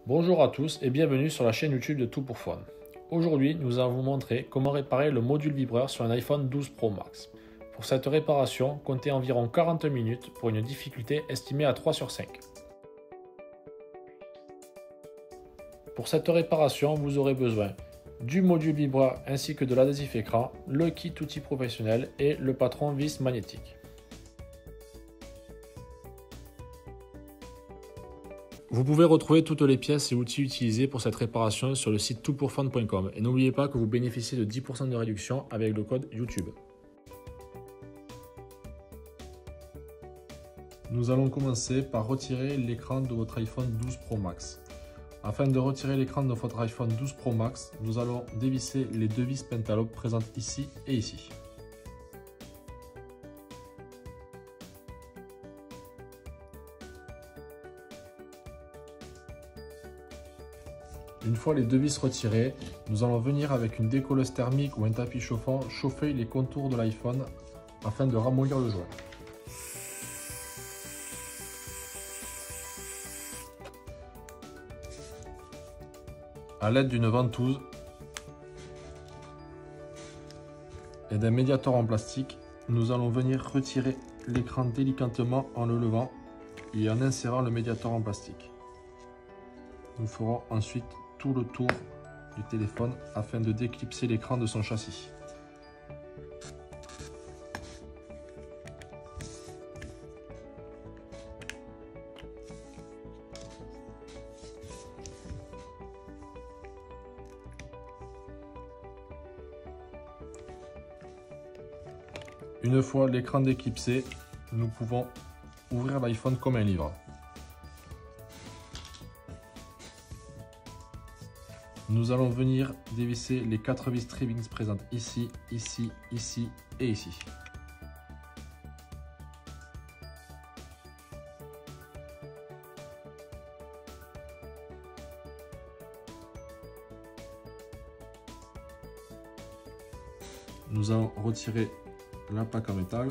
Bonjour à tous et bienvenue sur la chaîne YouTube de Tout pour Fun. Aujourd'hui, nous allons vous montrer comment réparer le module vibreur sur un iPhone 12 Pro Max. Pour cette réparation, comptez environ 40 minutes pour une difficulté estimée à 3 sur 5. Pour cette réparation, vous aurez besoin du module vibreur ainsi que de l'adhésif écran, le kit outil professionnel et le patron vis magnétique. Vous pouvez retrouver toutes les pièces et outils utilisés pour cette réparation sur le site toutpourfun.com et n'oubliez pas que vous bénéficiez de 10% de réduction avec le code YouTube. Nous allons commencer par retirer l'écran de votre iPhone 12 Pro Max. Afin de retirer l'écran de votre iPhone 12 Pro Max, nous allons dévisser les deux vis Pentalobe présentes ici et ici. Une fois les deux vis retirées, nous allons venir avec une décolleuse thermique ou un tapis chauffant chauffer les contours de l'iPhone afin de ramollir le joint. A l'aide d'une ventouse et d'un médiator en plastique, nous allons venir retirer l'écran délicatement en le levant et en insérant le médiator en plastique. Nous ferons ensuite tout le tour du téléphone afin de déclipser l'écran de son châssis. Une fois l'écran déclipsé, nous pouvons ouvrir l'iPhone comme un livre. Nous allons venir dévisser les 4 vis Tri-Wings présentes ici, ici, ici et ici. Nous allons retirer la plaque en métal.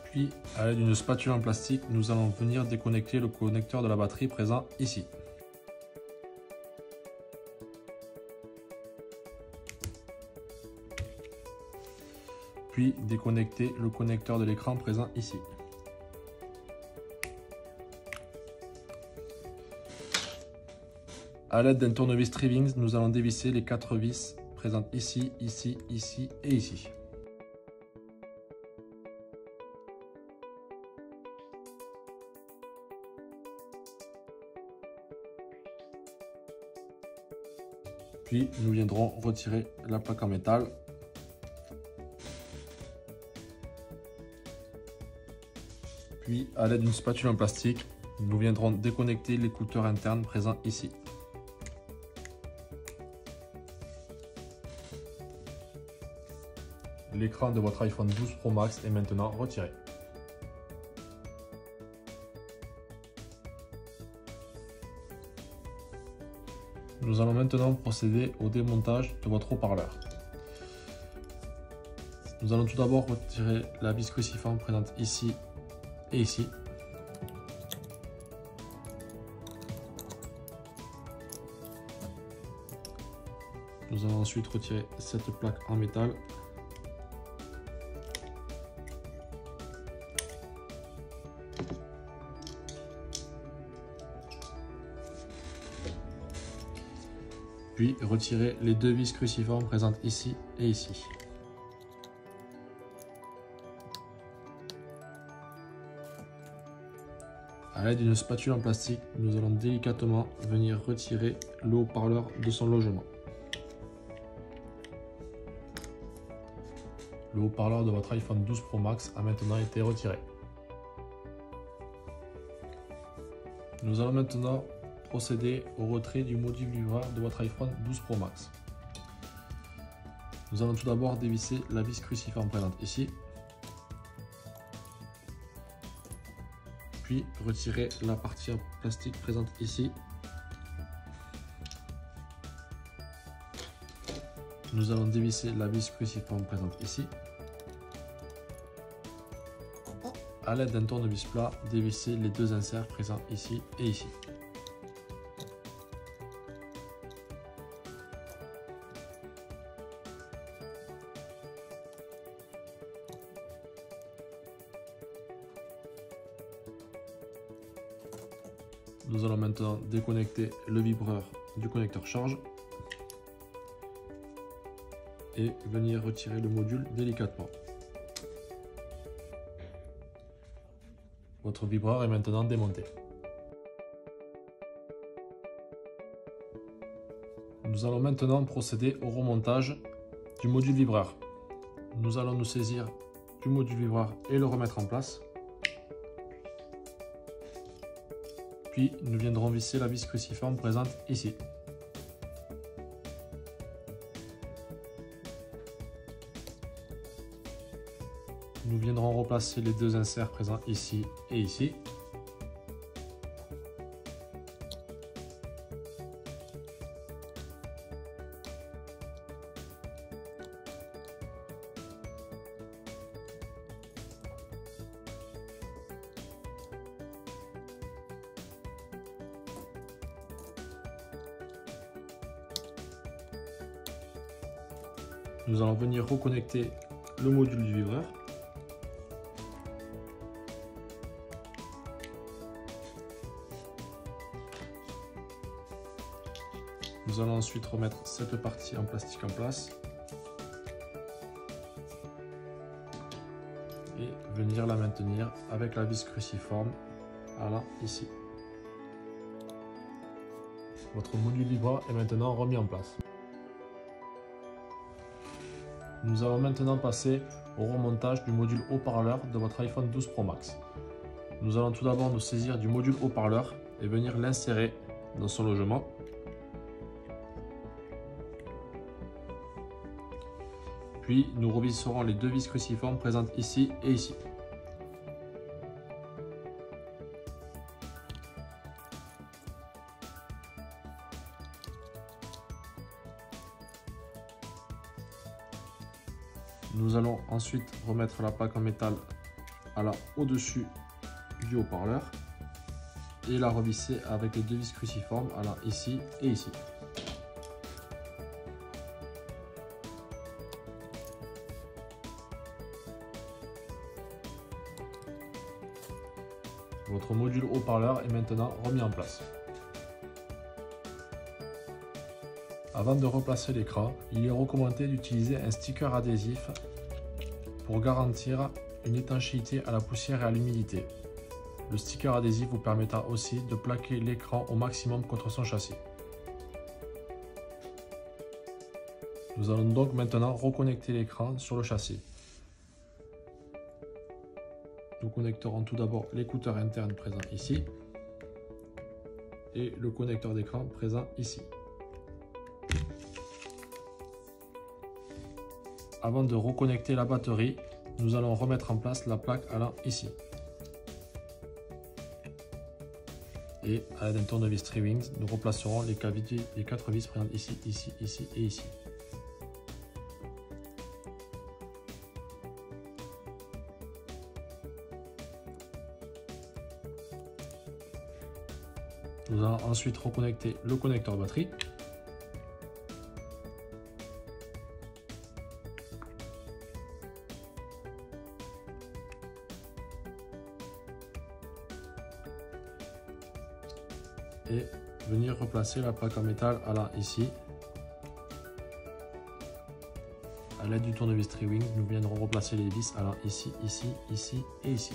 Puis, à l'aide d'une spatule en plastique, nous allons venir déconnecter le connecteur de la batterie présent ici. Puis déconnecter le connecteur de l'écran présent ici. A l'aide d'un tournevis Tri-Wings, nous allons dévisser les 4 vis présentes ici, ici, ici et ici. Puis nous viendrons retirer la plaque en métal. Puis, à l'aide d'une spatule en plastique, nous viendrons déconnecter l'écouteur interne présent ici. L'écran de votre iPhone 12 Pro Max est maintenant retiré. Nous allons maintenant procéder au démontage de votre haut-parleur. Nous allons tout d'abord retirer la vis cruciforme présente ici et ici. Nous allons ensuite retirer cette plaque en métal. Puis retirer les deux vis cruciformes présentes ici et ici. A l'aide d'une spatule en plastique, nous allons délicatement venir retirer le haut-parleur de son logement. Le haut-parleur de votre iPhone 12 Pro Max a maintenant été retiré. Nous allons maintenant procéder au retrait du module vibreur de votre iPhone 12 Pro Max. Nous allons tout d'abord dévisser la vis cruciforme présente ici. Puis retirer la partie en plastique présente ici. Nous allons dévisser la vis cruciforme présente ici. à l'aide d'un tournevis plat, dévisser les deux inserts présents ici et ici. Nous allons maintenant déconnecter le vibreur du connecteur charge et venir retirer le module délicatement. Votre vibreur est maintenant démonté. Nous allons maintenant procéder au remontage du module vibreur. Nous allons nous saisir du module vibreur et le remettre en place. Puis nous viendrons visser la vis cruciforme présente ici. Nous viendrons replacer les deux inserts présents ici et ici. Nous allons venir reconnecter le module du vibreur. Nous allons ensuite remettre cette partie en plastique en place et venir la maintenir avec la vis cruciforme allant ici. Votre module vibreur est maintenant remis en place. Nous allons maintenant passer au remontage du module haut-parleur de votre iPhone 12 Pro Max. Nous allons tout d'abord nous saisir du module haut-parleur et venir l'insérer dans son logement. Puis nous revisserons les deux vis cruciformes présentes ici et ici. Nous allons ensuite remettre la plaque en métal au-dessus du haut-parleur et la revisser avec les deux vis cruciformes allant ici et ici. Votre module haut-parleur est maintenant remis en place. Avant de replacer l'écran, il est recommandé d'utiliser un sticker adhésif pour garantir une étanchéité à la poussière et à l'humidité. Le sticker adhésif vous permettra aussi de plaquer l'écran au maximum contre son châssis. Nous allons donc maintenant reconnecter l'écran sur le châssis. Nous connecterons tout d'abord l'écouteur interne présent ici et le connecteur d'écran présent ici. Avant de reconnecter la batterie, nous allons remettre en place la plaque allant ici. Et à l'aide d'un tournevis Tri-Wings, nous replacerons les 4 vis présentes ici, ici, ici et ici. Nous allons ensuite reconnecter le connecteur batterie. Et venir replacer la plaque en métal allant ici. À l'aide du tournevis Tri-Wings, nous viendrons replacer les vis allant ici, ici, ici et ici.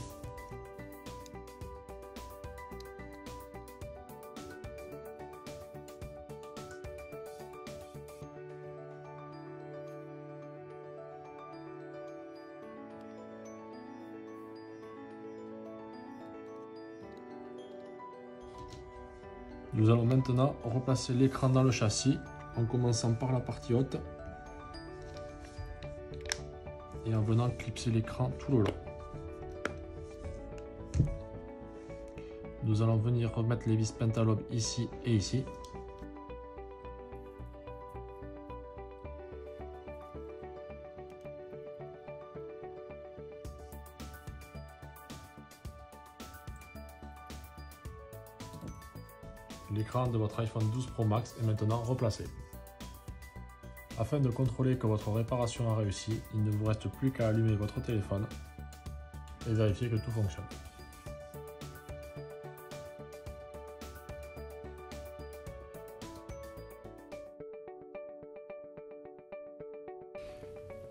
Nous allons maintenant replacer l'écran dans le châssis en commençant par la partie haute et en venant clipser l'écran tout le long. Nous allons venir remettre les vis pentalobes ici et ici. L'écran de votre iPhone 12 Pro Max est maintenant replacé. Afin de contrôler que votre réparation a réussi, il ne vous reste plus qu'à allumer votre téléphone et vérifier que tout fonctionne.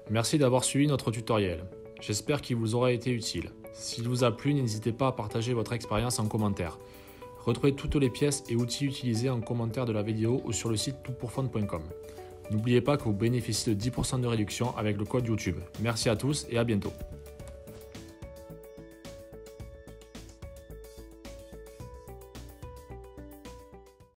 Merci d'avoir suivi notre tutoriel. J'espère qu'il vous aura été utile. S'il vous a plu, n'hésitez pas à partager votre expérience en commentaire. Retrouvez toutes les pièces et outils utilisés en commentaire de la vidéo ou sur le site toutpourfun.com. N'oubliez pas que vous bénéficiez de 10% de réduction avec le code YouTube. Merci à tous et à bientôt.